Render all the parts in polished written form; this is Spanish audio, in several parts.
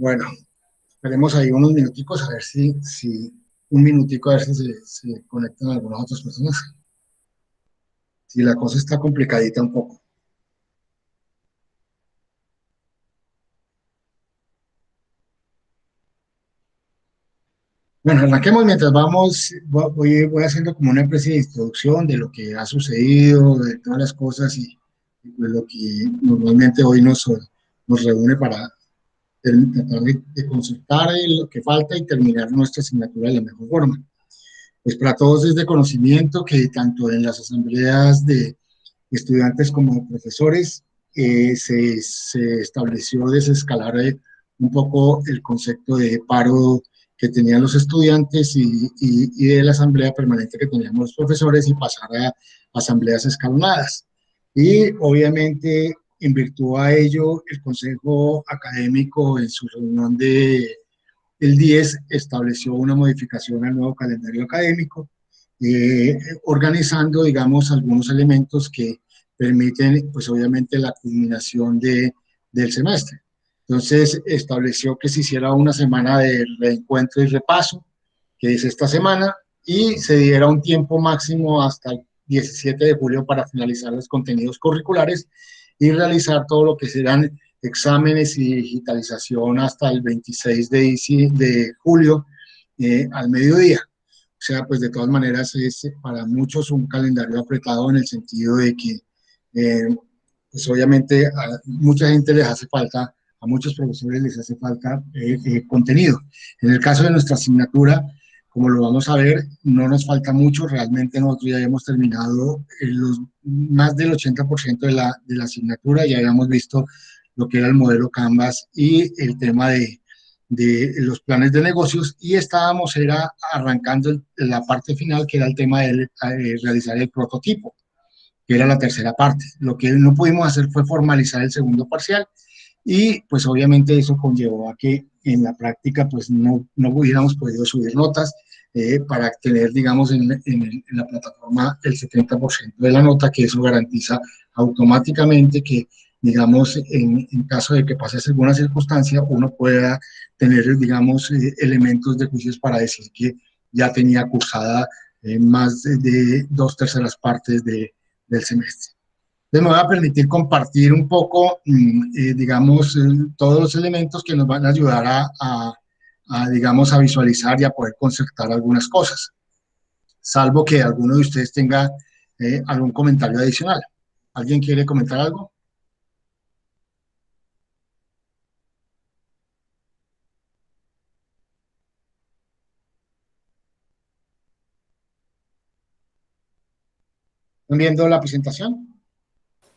Bueno, esperemos ahí unos minuticos a ver un minutico a ver si se conectan algunas otras personas. Si la cosa está complicadita un poco. Bueno, arranquemos mientras vamos, voy haciendo como una especie de introducción de lo que ha sucedido, de todas las cosas y pues lo que normalmente hoy nos reúne para tratar de consultar lo que falta y terminar nuestra asignatura de la mejor forma. Pues para todos es de conocimiento que tanto en las asambleas de estudiantes como de profesores se estableció desescalar un poco el concepto de paro que tenían los estudiantes y de la asamblea permanente que teníamos los profesores y pasar a asambleas escalonadas. Y obviamente, en virtud a ello, el Consejo Académico en su reunión el 10 estableció una modificación al nuevo calendario académico, organizando, digamos, algunos elementos que permiten, pues obviamente, la culminación del semestre. Entonces, estableció que se hiciera una semana de reencuentro y repaso, que es esta semana, y se diera un tiempo máximo hasta el 17 de julio para finalizar los contenidos curriculares y realizar todo lo que serán exámenes y digitalización hasta el 26 de julio al mediodía. O sea, pues de todas maneras es para muchos un calendario apretado en el sentido de que, pues obviamente a mucha gente les hace falta, a muchos profesores les hace falta contenido. En el caso de nuestra asignatura, como lo vamos a ver, no nos falta mucho, realmente nosotros ya hemos terminado más del 80% de la asignatura, ya habíamos visto lo que era el modelo Canvas y el tema de los planes de negocios y estábamos era arrancando la parte final que era el tema de realizar el prototipo, que era la tercera parte. Lo que no pudimos hacer fue formalizar el segundo parcial y pues obviamente eso conllevó a que en la práctica pues no hubiéramos podido subir notas para tener digamos en la plataforma el 70% de la nota, que eso garantiza automáticamente que digamos en caso de que pase alguna circunstancia uno pueda tener digamos elementos de juicios para decir que ya tenía cursada más de dos terceras partes del semestre. Entonces me voy a permitir compartir un poco, digamos, todos los elementos que nos van a ayudar digamos, a visualizar y a poder concertar algunas cosas, salvo que alguno de ustedes tenga algún comentario adicional. ¿Alguien quiere comentar algo? ¿Están viendo la presentación?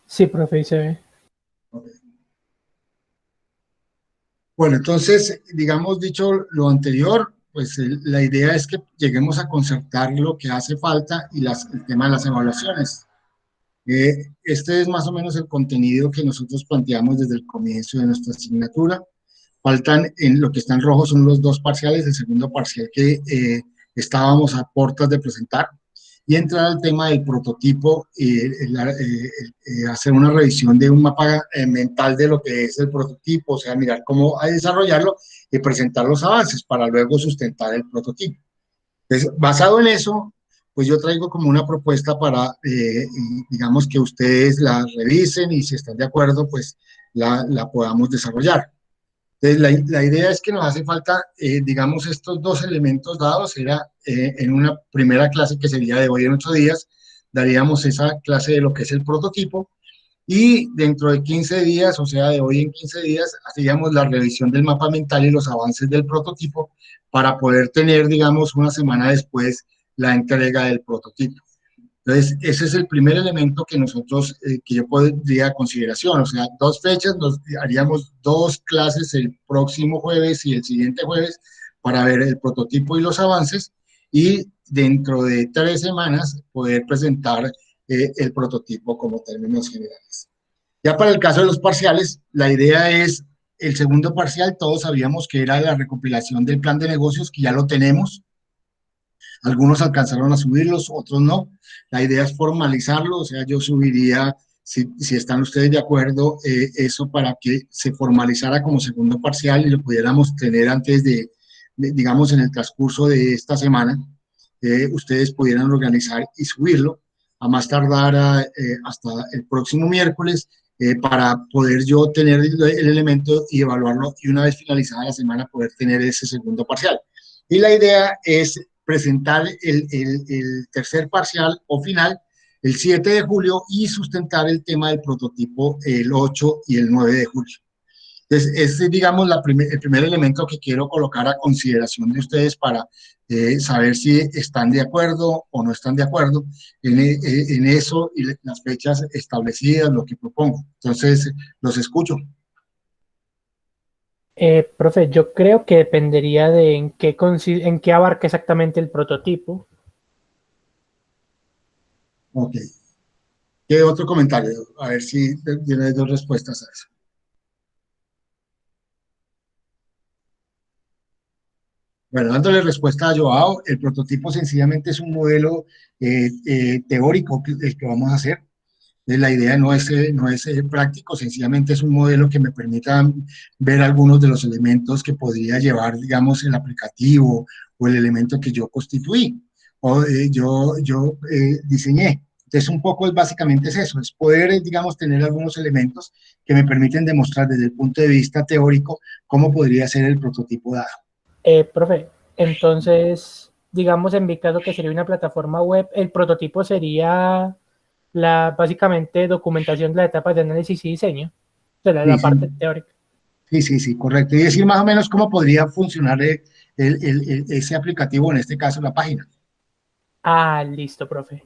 Sí, profe, ahí se ve. Bueno, entonces, digamos, dicho lo anterior, pues la idea es que lleguemos a concertar lo que hace falta y el tema de las evaluaciones. Este es más o menos el contenido que nosotros planteamos desde el comienzo de nuestra asignatura. Faltan, en lo que está en rojo son los dos parciales, el segundo parcial que estábamos a puertas de presentar, y entrar al tema del prototipo y hacer una revisión de un mapa mental de lo que es el prototipo, o sea, mirar cómo desarrollarlo y presentar los avances para luego sustentar el prototipo. Entonces, basado en eso, pues yo traigo como una propuesta para, digamos, que ustedes la revisen y si están de acuerdo, pues la podamos desarrollar. Entonces, la idea es que nos hace falta, digamos, estos dos elementos dados. Era en una primera clase que sería de hoy en 8 días, daríamos esa clase de lo que es el prototipo y dentro de 15 días, o sea, de hoy en 15 días, hacíamos la revisión del mapa mental y los avances del prototipo para poder tener, digamos, una semana después la entrega del prototipo. Entonces, ese es el primer elemento que nosotros, que yo podría a consideración, o sea, dos fechas, nos haríamos dos clases el próximo jueves y el siguiente jueves para ver el prototipo y los avances y dentro de 3 semanas poder presentar el prototipo como términos generales. Ya para el caso de los parciales, la idea es el segundo parcial, todos sabíamos que era la recopilación del plan de negocios, que ya lo tenemos, algunos alcanzaron a subirlos, otros no. La idea es formalizarlo, o sea, yo subiría si están ustedes de acuerdo, eso para que se formalizara como segundo parcial y lo pudiéramos tener antes digamos, en el transcurso de esta semana, ustedes pudieran organizar y subirlo a más tardar hasta el próximo miércoles para poder yo tener el elemento y evaluarlo y una vez finalizada la semana poder tener ese segundo parcial. Y la idea es presentar el tercer parcial o final el 7 de julio y sustentar el tema del prototipo el 8 y el 9 de julio. Entonces, ese es, digamos, el primer elemento que quiero colocar a consideración de ustedes para saber si están de acuerdo o no están de acuerdo en eso y las fechas establecidas, lo que propongo. Entonces, los escucho. Profe, yo creo que dependería de en qué abarca exactamente el prototipo. Ok. ¿Qué otro comentario? A ver si tienes dos respuestas a eso. Bueno, dándole respuesta a Joao, el prototipo sencillamente es un modelo teórico el que vamos a hacer. La idea no es práctico, sencillamente es un modelo que me permita ver algunos de los elementos que podría llevar, digamos, el aplicativo o el elemento que yo constituí o yo diseñé. Entonces, un poco básicamente es eso, es poder, digamos, tener algunos elementos que me permiten demostrar desde el punto de vista teórico cómo podría ser el prototipo dado. Profe, entonces, digamos en mi caso que sería una plataforma web, el prototipo sería básicamente documentación de la etapa de análisis y diseño, o sea, Sí, la sí, parte teórica. sí, correcto. Y decir más o menos cómo podría funcionar ese aplicativo, en este caso la página. Ah, listo, profe.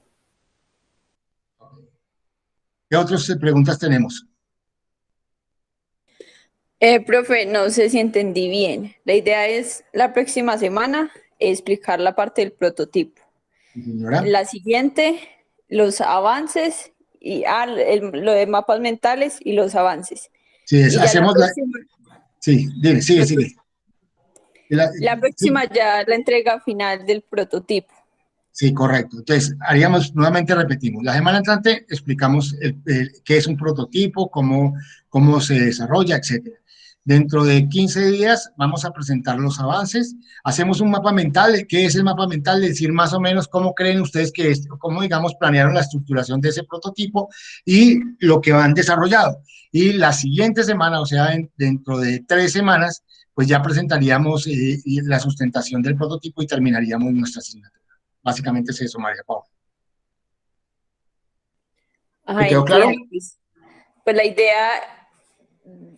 ¿Qué otras preguntas tenemos? Profe, no sé si entendí bien. La idea es la próxima semana explicar la parte del prototipo. Sí, señora. La siguiente, los avances y lo de mapas mentales y los avances. Sí, Y ya hacemos la... Sí, dime, sigue. la Sí, próxima ya la entrega final del prototipo. sí, correcto. Entonces, haríamos, nuevamente repetimos, la semana entrante explicamos qué es un prototipo, cómo se desarrolla, etcétera. Dentro de 15 días vamos a presentar los avances, hacemos un mapa mental. ¿Qué es el mapa mental? Decir más o menos cómo creen ustedes que es, cómo, digamos, planearon la estructuración de ese prototipo y lo que han desarrollado. Y la siguiente semana, o sea, dentro de 3 semanas, pues ya presentaríamos la sustentación del prototipo y terminaríamos nuestra asignatura. Básicamente es eso, María Paula. ¿Te Ah, quedó claro? entiendo. Pues la idea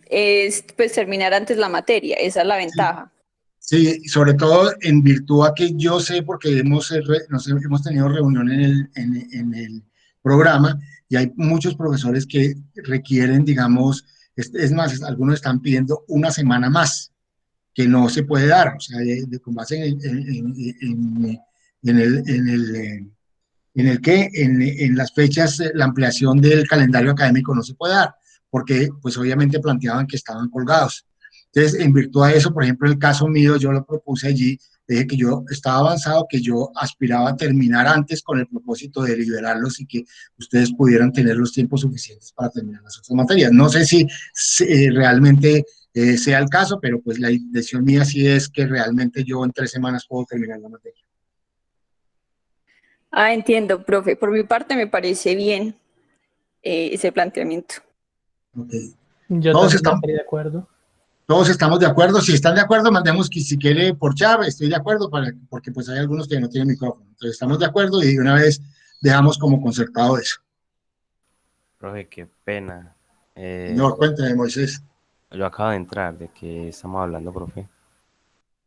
es pues terminar antes la materia, esa es la Sí, ventaja. sí, sobre todo en virtud a que yo sé, porque hemos tenido reunión en el programa y hay muchos profesores que requieren, digamos, es más, algunos están pidiendo una semana más, que no se puede dar, o sea, con base en en las fechas, la ampliación del calendario académico no se puede dar, porque pues obviamente planteaban que estaban colgados. Entonces, en virtud de eso, por ejemplo, en el caso mío, yo lo propuse allí, dije que yo estaba avanzado, que yo aspiraba a terminar antes con el propósito de liberarlos y que ustedes pudieran tener los tiempos suficientes para terminar las otras materias. No sé si realmente sea el caso, pero pues la intención mía sí es que realmente yo en 3 semanas puedo terminar la materia. Ah, entiendo, profe. Por mi parte me parece bien ese planteamiento. Okay. Yo Todos también estamos, estaría de acuerdo. Todos estamos de acuerdo. Si están de acuerdo, mandemos que si quiere por chat, estoy de acuerdo, porque pues hay algunos que no tienen micrófono. Entonces estamos de acuerdo y de una vez dejamos como concertado eso. Profe, qué pena. Señor, cuénteme, Moisés. Yo acabo de entrar, ¿de qué estamos hablando, profe?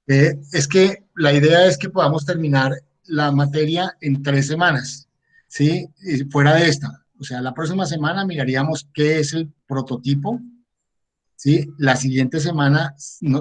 Es que la idea es que podamos terminar la materia en 3 semanas, ¿sí? Y fuera de esta. O sea, la próxima semana miraríamos qué es el prototipo, ¿sí? La siguiente semana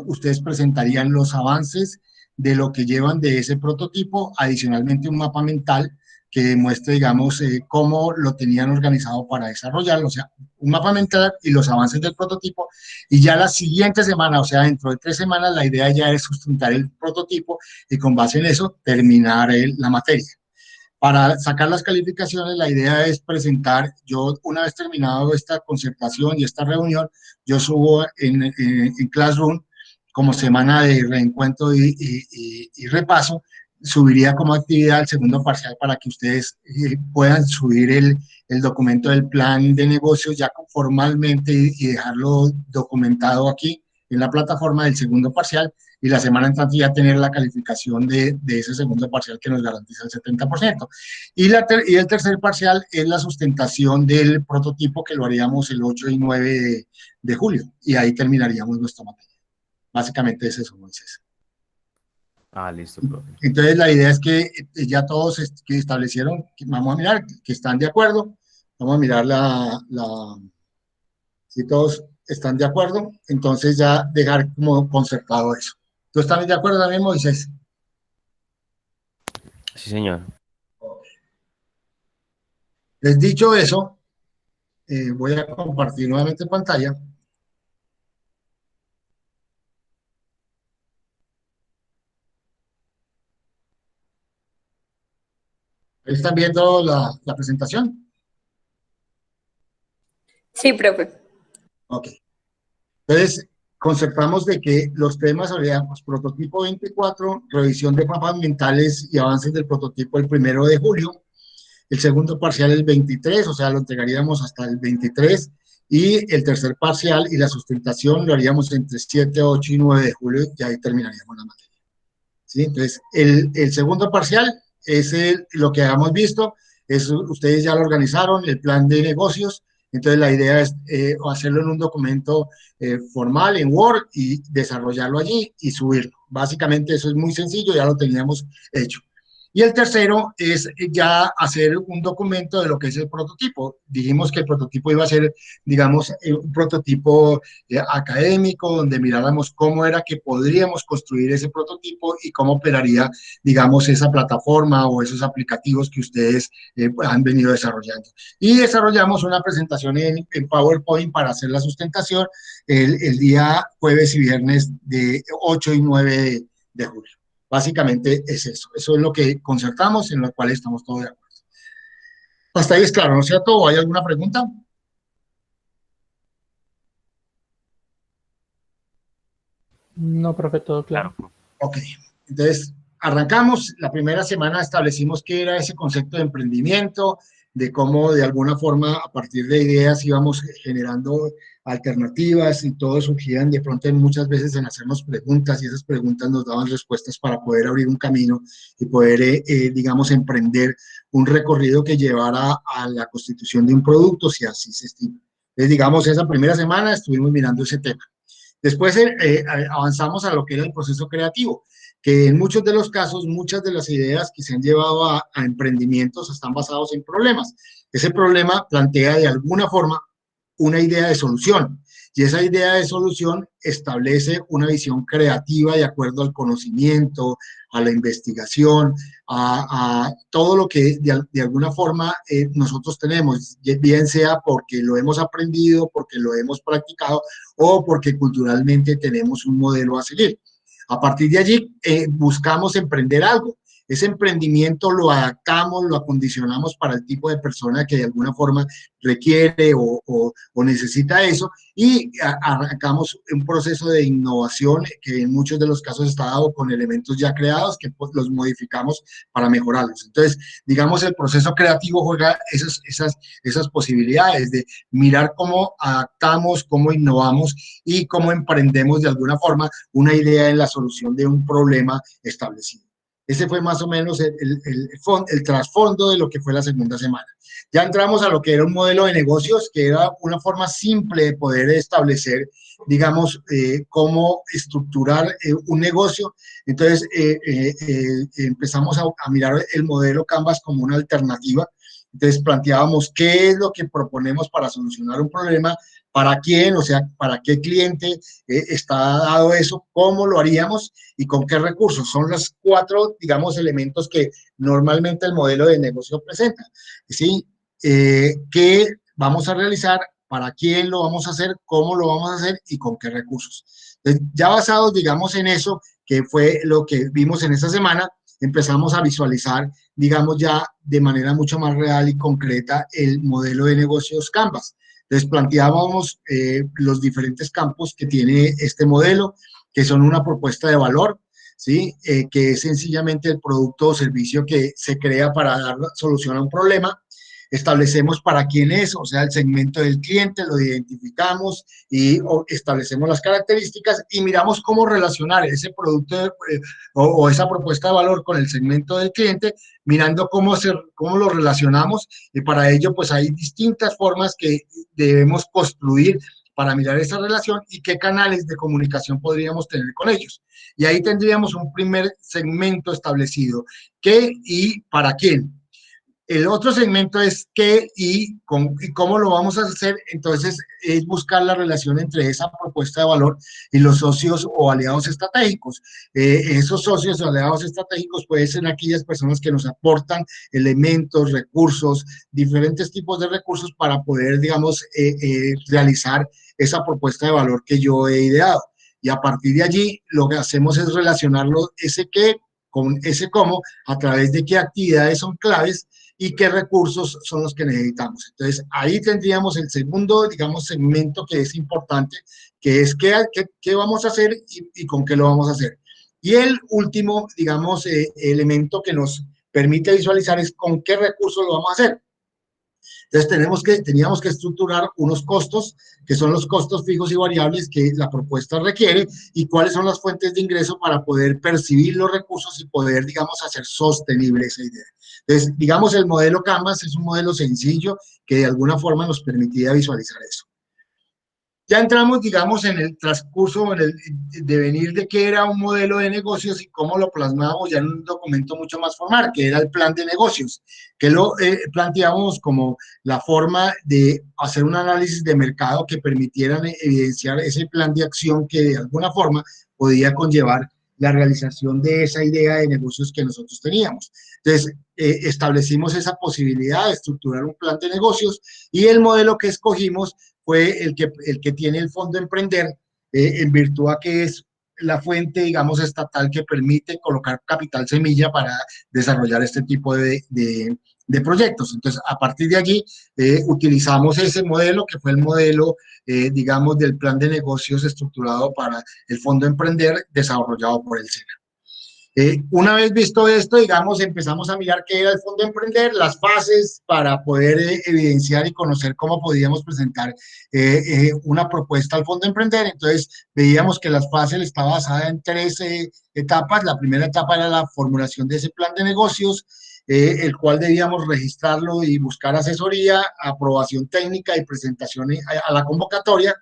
ustedes presentarían los avances de lo que llevan de ese prototipo, adicionalmente un mapa mental que demuestre, digamos, cómo lo tenían organizado para desarrollarlo, o sea, un mapa mental y los avances del prototipo, y ya la siguiente semana, o sea, dentro de 3 semanas, la idea ya es sustentar el prototipo y con base en eso terminar la materia. Para sacar las calificaciones, la idea es presentar, yo una vez terminado esta concertación y esta reunión, yo subo en Classroom como semana de reencuentro y repaso, subiría como actividad el segundo parcial para que ustedes puedan subir el documento del plan de negocios ya formalmente y dejarlo documentado aquí en la plataforma del segundo parcial, y la semana entrante ya tener la calificación de ese segundo parcial que nos garantiza el 70%. Y el tercer parcial es la sustentación del prototipo, que lo haríamos el 8 y 9 de julio, y ahí terminaríamos nuestra materia. Básicamente es eso, Moisés. Listo, profe. Entonces la idea es que ya todos que establecieron, que vamos a mirar, que están de acuerdo, vamos a mirar si todos están de acuerdo, entonces ya dejar como concertado eso. ¿Tú estás de acuerdo también, Moisés? Sí, señor. Les dicho eso, voy a compartir nuevamente pantalla. ¿Ahí están viendo la presentación? Sí, profe. Ok. Entonces, concertamos de que los temas serían pues, prototipo 24, revisión de mapas mentales y avances del prototipo el 1 de julio, el segundo parcial el 23, o sea, lo entregaríamos hasta el 23, y el tercer parcial y la sustentación lo haríamos entre 7, 8 y 9 de julio, y ahí terminaríamos la materia. ¿Sí? Entonces, el segundo parcial es lo que habíamos visto, ustedes ya lo organizaron, el plan de negocios. Entonces la idea es hacerlo en un documento formal, en Word, y desarrollarlo allí y subirlo. Básicamente eso es muy sencillo, ya lo teníamos hecho. Y el tercero es ya hacer un documento de lo que es el prototipo. Dijimos que el prototipo iba a ser, digamos, un prototipo académico, donde miráramos cómo era que podríamos construir ese prototipo y cómo operaría, digamos, esa plataforma o esos aplicativos que ustedes han venido desarrollando. Y desarrollamos una presentación en PowerPoint para hacer la sustentación el día jueves y viernes de 8 y 9 de julio. Básicamente es eso. Eso es lo que concertamos, en lo cual estamos todos de acuerdo. Hasta ahí es claro, ¿no es cierto? ¿O hay alguna pregunta? No, profe, todo claro. Ok, entonces arrancamos. La primera semana establecimos qué era ese concepto de emprendimiento, de cómo de alguna forma a partir de ideas íbamos generando alternativas, y todos surgían de pronto muchas veces en hacernos preguntas, y esas preguntas nos daban respuestas para poder abrir un camino y poder, digamos, emprender un recorrido que llevara a la constitución de un producto, si así se estima. Entonces, digamos, esa primera semana estuvimos mirando ese tema. Después avanzamos a lo que era el proceso creativo, que en muchos de los casos, muchas de las ideas que se han llevado a emprendimientos están basados en problemas. Ese problema plantea de alguna forma una idea de solución, y esa idea de solución establece una visión creativa de acuerdo al conocimiento, a la investigación, a todo lo que de alguna forma nosotros tenemos, bien sea porque lo hemos aprendido, porque lo hemos practicado, o porque culturalmente tenemos un modelo a seguir. A partir de allí buscamos emprender algo. Ese emprendimiento lo adaptamos, lo acondicionamos para el tipo de persona que de alguna forma requiere o necesita eso, y arrancamos un proceso de innovación que en muchos de los casos está dado con elementos ya creados que los modificamos para mejorarlos. Entonces, digamos, el proceso creativo juega esas posibilidades de mirar cómo adaptamos, cómo innovamos y cómo emprendemos de alguna forma una idea en la solución de un problema establecido. Ese fue más o menos el trasfondo de lo que fue la segunda semana. Ya entramos a lo que era un modelo de negocios, que era una forma simple de poder establecer, digamos, cómo estructurar un negocio. Entonces, empezamos a mirar el modelo Canvas como una alternativa. Entonces, planteábamos qué es lo que proponemos para solucionar un problema, para quién, o sea, para qué cliente está dado eso, cómo lo haríamos y con qué recursos. Son los 4, digamos, elementos que normalmente el modelo de negocio presenta. ¿Sí? ¿Qué vamos a realizar? ¿Para quién lo vamos a hacer? ¿Cómo lo vamos a hacer? ¿Y con qué recursos? Entonces, ya basados, digamos, en eso, que fue lo que vimos en esta semana, empezamos a visualizar, digamos, ya de manera mucho más real y concreta el modelo de negocios Canvas. Entonces planteábamos los diferentes campos que tiene este modelo, que son una propuesta de valor, ¿sí? Que es sencillamente el producto o servicio que se crea para dar solución a un problema. Establecemos para quién es, o sea, el segmento del cliente, lo identificamos y establecemos las características y miramos cómo relacionar ese producto o esa propuesta de valor con el segmento del cliente, mirando cómo lo relacionamos, y para ello pues hay distintas formas que debemos construir para mirar esa relación y qué canales de comunicación podríamos tener con ellos. Y ahí tendríamos un primer segmento establecido, qué y para quién. El otro segmento es qué y cómo lo vamos a hacer. Entonces, es buscar la relación entre esa propuesta de valor y los socios o aliados estratégicos. Esos socios o aliados estratégicos pueden ser aquellas personas que nos aportan elementos, recursos, diferentes tipos de recursos para poder, digamos, realizar esa propuesta de valor que yo he ideado. Y a partir de allí, lo que hacemos es relacionarlo ese qué con ese cómo, a través de qué actividades son claves y qué recursos son los que necesitamos. Entonces, ahí tendríamos el segundo, digamos, segmento que es importante, que es qué vamos a hacer y con qué lo vamos a hacer. Y el último, digamos, elemento que nos permite visualizar es con qué recursos lo vamos a hacer. Entonces, teníamos que estructurar unos costos, que son los costos fijos y variables que la propuesta requiere, y cuáles son las fuentes de ingreso para poder percibir los recursos y poder, digamos, hacer sostenible esa idea. Entonces, digamos, el modelo Canvas es un modelo sencillo que de alguna forma nos permitía visualizar eso. Ya entramos, digamos, en el transcurso, en el devenir de qué era un modelo de negocios y cómo lo plasmábamos ya en un documento mucho más formal, que era el plan de negocios, que lo planteábamos como la forma de hacer un análisis de mercado que permitieran evidenciar ese plan de acción que de alguna forma podía conllevar la realización de esa idea de negocios que nosotros teníamos. Entonces, establecimos esa posibilidad de estructurar un plan de negocios y el modelo que escogimos fue el que tiene el Fondo Emprender, en virtud a que es la fuente, digamos, estatal que permite colocar capital semilla para desarrollar este tipo de proyectos. Entonces, a partir de allí, utilizamos ese modelo, que fue el modelo, digamos, del plan de negocios estructurado para el Fondo Emprender, desarrollado por el SENA. Una vez visto esto, digamos, empezamos a mirar qué era el Fondo Emprender, las fases para poder evidenciar y conocer cómo podíamos presentar una propuesta al Fondo Emprender. Entonces, veíamos que las fases está basada en 13 etapas. La primera etapa era la formulación de ese plan de negocios, el cual debíamos registrarlo y buscar asesoría, aprobación técnica y presentación a la convocatoria.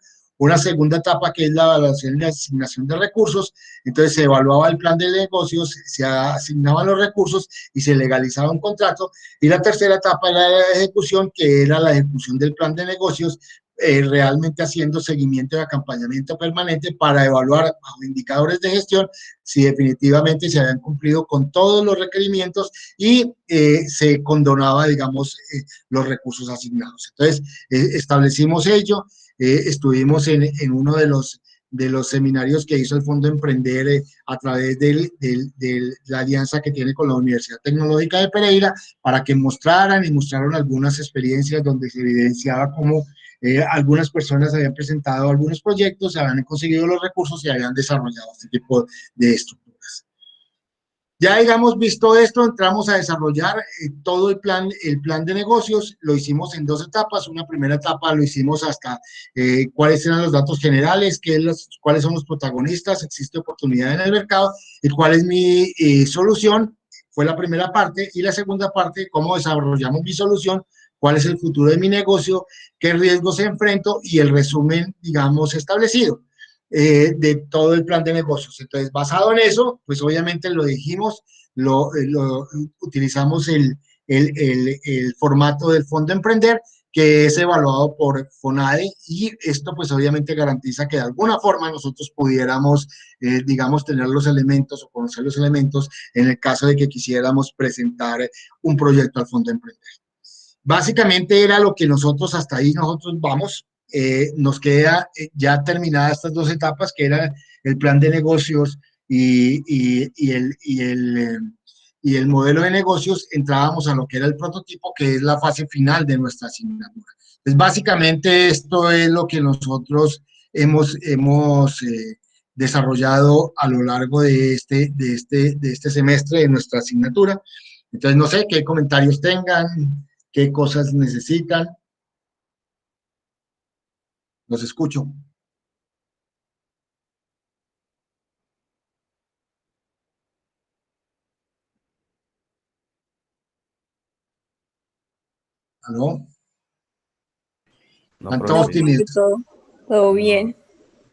Una segunda etapa que es la evaluación y la asignación de recursos. Entonces se evaluaba el plan de negocios, se asignaban los recursos y se legalizaba un contrato. Y la tercera etapa era la ejecución, que era la ejecución del plan de negocios, realmente haciendo seguimiento y acompañamiento permanente para evaluar bajo indicadores de gestión si definitivamente se habían cumplido con todos los requerimientos y se condonaba, digamos, los recursos asignados. Entonces, establecimos ello. Estuvimos en uno de los seminarios que hizo el Fondo Emprender a través de la alianza que tiene con la Universidad Tecnológica de Pereira, para que mostraran algunas experiencias donde se evidenciaba cómo algunas personas habían presentado algunos proyectos, se habían conseguido los recursos y habían desarrollado este tipo de estructuras. Ya, digamos, visto esto, entramos a desarrollar todo el plan de negocios. Lo hicimos en dos etapas. Una primera etapa lo hicimos hasta cuáles eran los datos generales, cuáles son los protagonistas, existe oportunidad en el mercado y cuál es mi solución. Fue la primera parte. Y la segunda parte, cómo desarrollamos mi solución, cuál es el futuro de mi negocio, qué riesgos enfrento y el resumen, digamos, establecido. De todo el plan de negocios. Entonces, basado en eso, pues obviamente lo dijimos, utilizamos el formato del Fondo Emprender, que es evaluado por FONADE, y esto pues obviamente garantiza que de alguna forma nosotros pudiéramos, digamos, tener los elementos o conocer los elementos en el caso de que quisiéramos presentar un proyecto al Fondo Emprender. Básicamente era lo que nosotros, hasta ahí nosotros vamos. Nos queda ya terminadas estas dos etapas, que era el plan de negocios y y el modelo de negocios, entrábamos a lo que era el prototipo, que es la fase final de nuestra asignatura. Pues básicamente esto es lo que nosotros hemos desarrollado a lo largo de este semestre de nuestra asignatura. Entonces, no sé qué comentarios tengan, qué cosas necesitan. Los escucho. ¿Aló? No, Están No, todos profe, profe, tímidos. todo no, bien.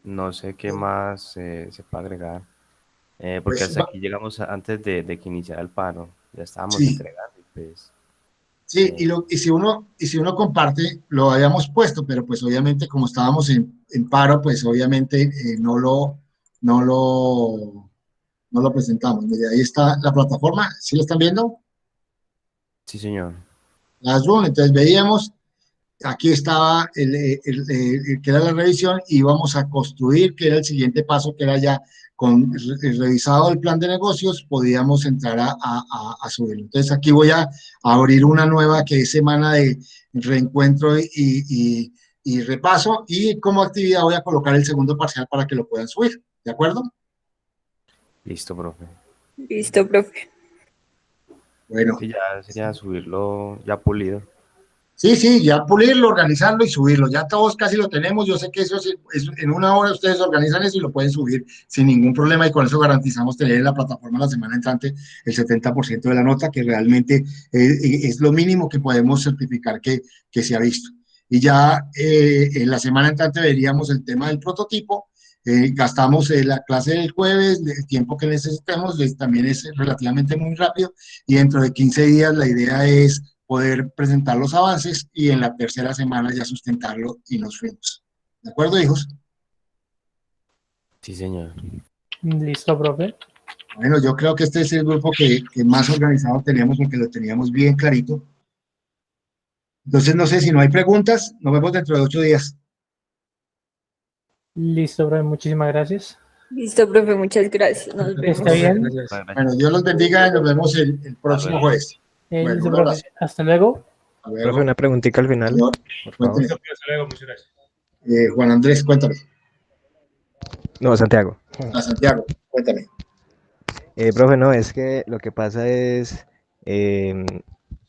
no sé qué más se puede agregar. Porque Pues hasta aquí llegamos antes de que iniciara el paro. Ya estábamos sí, entregando, y pues, sí, eh, y si uno comparte, lo habíamos puesto, pero pues obviamente como estábamos en paro, pues obviamente no lo, no lo presentamos. Mire, ahí está la plataforma, ¿sí lo están viendo? sí, señor. Classroom, entonces veíamos, aquí estaba que era la revisión y íbamos a construir, que era el siguiente paso, que era ya con el revisado el plan de negocios, podíamos entrar a subirlo. Entonces aquí voy a abrir una nueva que es semana de reencuentro y repaso, y como actividad voy a colocar el segundo parcial para que lo puedan subir, ¿de acuerdo? Listo, profe. Listo, profe. Bueno. Sí, ya sería subirlo ya pulido. Sí, sí, ya pulirlo, organizarlo y subirlo. Ya todos casi lo tenemos. Yo sé que eso en una hora ustedes organizan eso y lo pueden subir sin ningún problema, y con eso garantizamos tener en la plataforma la semana entrante el 70% de la nota, que realmente es lo mínimo que podemos certificar que se ha visto. Y ya en la semana entrante veríamos el tema del prototipo. Gastamos la clase del jueves, el tiempo que necesitemos, también es relativamente muy rápido, y dentro de 15 días la idea es poder presentar los avances y en la tercera semana ya sustentarlo y nos fuimos. ¿De acuerdo, hijos? Sí, señor. Listo, profe. Bueno, yo creo que este es el grupo que más organizado teníamos, porque lo teníamos bien clarito. Entonces, no sé si no hay preguntas, nos vemos dentro de 8 días. Listo, profe. Muchísimas gracias. Listo, profe, muchas gracias. Nos Está vemos. bien. Muchas Bueno, gracias. Dios los bendiga y nos vemos el Hasta próximo luego. jueves. Bueno, Listo, un profe. abrazo. Hasta luego. Hasta Profe, luego. una preguntita al final, Señor, por favor. cuénteme. Juan Andrés, cuéntame. No, Santiago. A Santiago, cuéntame. Profe, no, es que lo que pasa es em,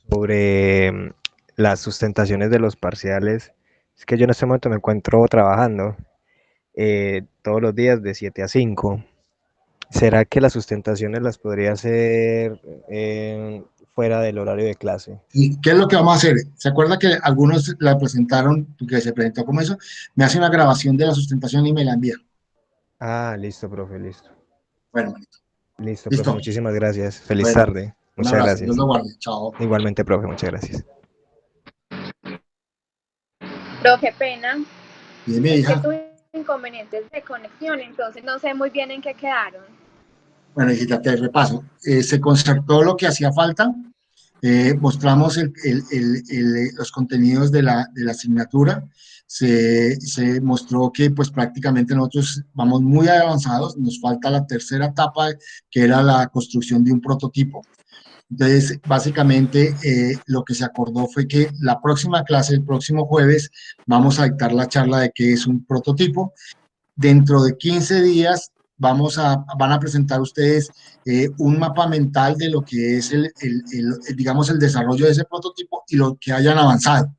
sobre las sustentaciones de los parciales. Es que yo en este momento me encuentro trabajando todos los días de 7 a 5. ¿Será que las sustentaciones las podría hacer fuera del horario de clase? ¿Y qué es lo que vamos a hacer? ¿Se acuerda que algunos la presentaron, que se presentó como eso? Me hace una grabación de la sustentación y me la envía. Ah, listo, profe, listo. Bueno, manito. Listo, profe, Listo. muchísimas gracias. Feliz Bueno, tarde. un Muchas abrazo. Dios gracias. lo guarde. Chao. Igualmente, profe, muchas gracias. Profe, pena, Dime, es que hija. tuve inconvenientes de conexión, entonces no sé muy bien en qué quedaron. Bueno, hijita, te repaso. Se concertó lo que hacía falta. Mostramos los contenidos de la asignatura. Se mostró que pues prácticamente nosotros vamos muy avanzados. Nos falta la tercera etapa, que era la construcción de un prototipo. Entonces, básicamente, lo que se acordó fue que la próxima clase, el próximo jueves, vamos a dictar la charla de qué es un prototipo. Dentro de 15 días van a presentar ustedes un mapa mental de lo que es digamos, el desarrollo de ese prototipo y lo que hayan avanzado.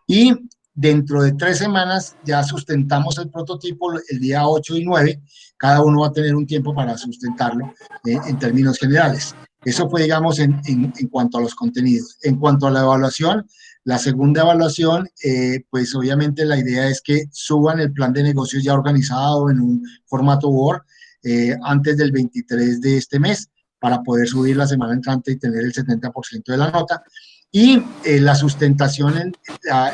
Y dentro de 3 semanas ya sustentamos el prototipo el día 8 y 9. Cada uno va a tener un tiempo para sustentarlo en términos generales. Eso fue, digamos, en cuanto a los contenidos. En cuanto a la evaluación, la segunda evaluación, pues obviamente la idea es que suban el plan de negocios ya organizado en un formato Word antes del 23 de este mes, para poder subir la semana entrante y tener el 70% de la nota. Y la sustentación,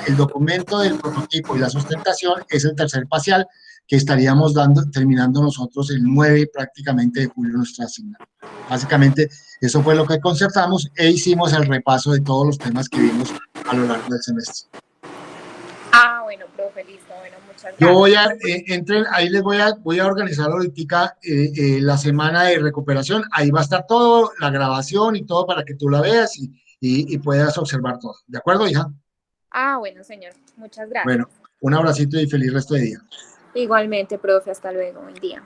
el documento del prototipo y la sustentación es el tercer parcial, que estaríamos terminando nosotros el 9 prácticamente de julio nuestra asignatura. Básicamente, eso fue lo que concertamos e hicimos el repaso de todos los temas que vimos a lo largo del semestre. Ah, bueno, profe, listo, bueno, muchas Muchas Yo gracias. voy a, entren, ahí les voy a organizar ahorita la semana de recuperación. Ahí va a estar todo, la grabación y todo para que tú la veas y puedas observar todo. ¿De acuerdo, hija? Ah, bueno, señor. Muchas gracias. Bueno, un abracito y feliz resto de día. Igualmente, profe. Hasta luego. Buen día.